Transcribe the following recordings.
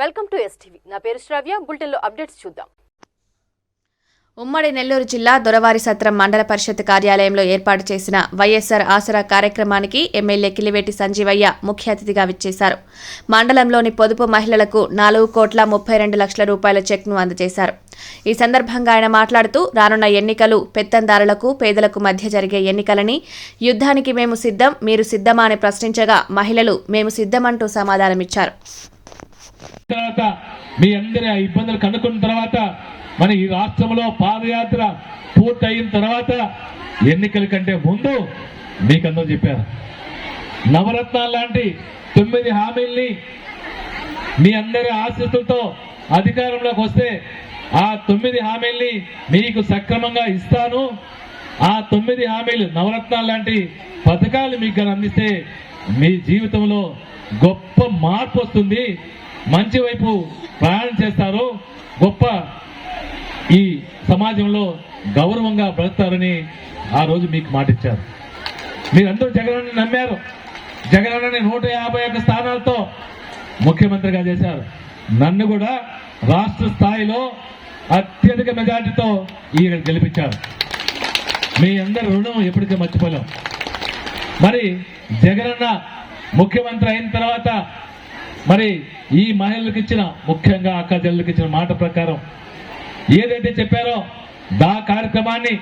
Welcome to STV. నా పేరు శ్రావ్య. బులెటిన్లో అప్డేట్స్ చూద్దాం. ఉమ్మడి నెల్లూరు జిల్లా దొరవారి సత్రం మండల పరిషత్ కార్యాలయంలో ఏర్పాటు చేసిన వైఎస్ఆర్ ఆసరా కార్యక్రమానికి ఎమ్మెల్యే కిలివేటి సంజీవయ్య ముఖ్య అతిథిగా విచ్చేశారు. మండలంలోని పొదుపు మహిళలకు 4,32,00,000 రూపాయల చెక్ను అందజేశారు. ఈ సందర్భంగా ఆయన మాట్లాడుతూ రానున్న ఎన్నికలు పెత్తందారులకు పేదలకు మధ్య జరిగే ఎన్నికలని, యుద్ధానికి మేము సిద్ధం, మీరు సిద్ధమా అని ప్రశ్నించగా మహిళలు మేము సిద్ధమంటూ సమాధానమిచ్చారు. మీ అందరి ఇబ్బందులు కనుక్కున్న తర్వాత మన ఈ రాష్ట్రంలో పాదయాత్ర పూర్తయిన తర్వాత ఎన్నికల కంటే ముందు మీకందరూ చెప్పారు, నవరత్నాలు లాంటి 9 హామీల్ని మీ అందరి ఆశీస్సులతో అధికారంలోకి వస్తే ఆ 9 హామీల్ని మీకు సక్రమంగా ఇస్తాను. ఆ 9 హామీలు నవరత్నాలు లాంటి పథకాలు మీకు అందిస్తే మీ జీవితంలో గొప్ప మార్పు వస్తుంది, మంచి వైపు ప్రయాణం చేస్తారు, గొప్ప ఈ సమాజంలో గౌరవంగా బ్రతుకుతారని ఆ రోజు మీకు మాటిచ్చారు. మీరందరూ జగనన్న నమ్మారు. జగనన్నని 151 స్థానాలతో ముఖ్యమంత్రిగా చేశారు. నన్ను కూడా రాష్ట్ర స్థాయిలో అత్యధిక మెజార్టీతో ఈయన గెలిపించారు. మీ అందరి రుణం ఎప్పటికీ మర్చిపోలేం. మరి జగనన్న ముఖ్యమంత్రి అయిన తర్వాత మరి ఈ మహిళలకు ఇచ్చిన, ముఖ్యంగా అక్క చెల్లెలకు ఇచ్చిన మాట ప్రకారం ఏదైతే చెప్పారో దా కార్యక్రమాన్ని,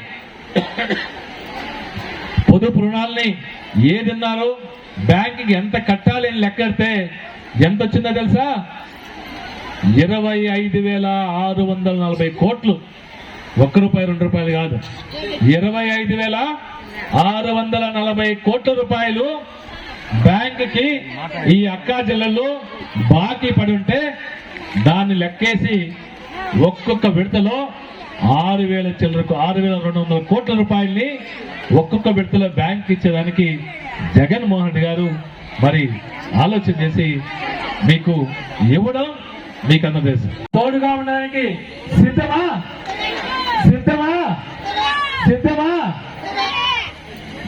పొదుపు రుణాలని ఏదన్నారు, బ్యాంకుకి ఎంత కట్టాలి అని లెక్కెడితే ఎంత వచ్చిందో తెలుసా? 25,640 కోట్లు. ₹1 ₹2 కాదు, 25,640 కోట్ల రూపాయలు బ్యాంకుకి ఈ అక్కా జిల్లాలో బాకీ పడి ఉంటే దాన్ని లెక్కేసి ఒక్కొక్క విడతలో 6,200 కోట్ల రూపాయల్ని ఒక్కొక్క విడతలో బ్యాంక్ ఇచ్చేదానికి జగన్మోహన్ రెడ్డి గారు మరి ఆలోచన చేసి మీకు ఇవ్వడం మీకు అందరూ తెలుసు. తోడుగా ఉండడానికి సిద్ధమా? సిద్ధమా? సిద్ధమా?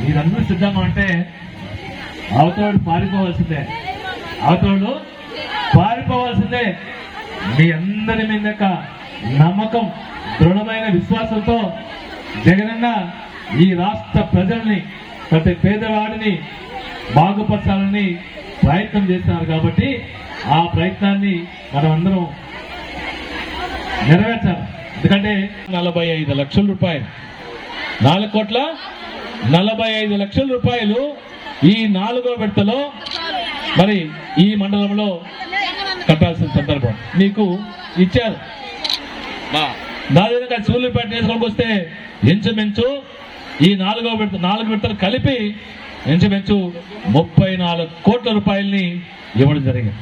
మీరందరూ సిద్ధమా అంటే అవతోడు పారిపోవాల్సిందే, అవతోడు పారిపోవాల్సిందే. మీ అందరి మీద నమ్మకం, దృఢమైన విశ్వాసంతో జగనన్న ఈ రాష్ట్ర ప్రజల్ని, ప్రతి పేదవాడిని బాగుపరచాలని ప్రయత్నం చేస్తున్నారు. కాబట్టి ఆ ప్రయత్నాన్ని మనం అందరం నెరవేర్చాలి. ఎందుకంటే 45 లక్షల రూపాయలు, 4,45 లక్షల రూపాయలు ఈ 4వ విడతలో మరి ఈ మండలంలో కట్టాల్సిన సందర్భం మీకు ఇచ్చారు. దాదాపుగా సూళ్ళూరుపేట నియోజకవర్గం వస్తే ఇంచుమించు ఈ 4 విడతలు కలిపి ఇంచుమించు 34 కోట్ల రూపాయలని ఇవ్వడం జరిగింది.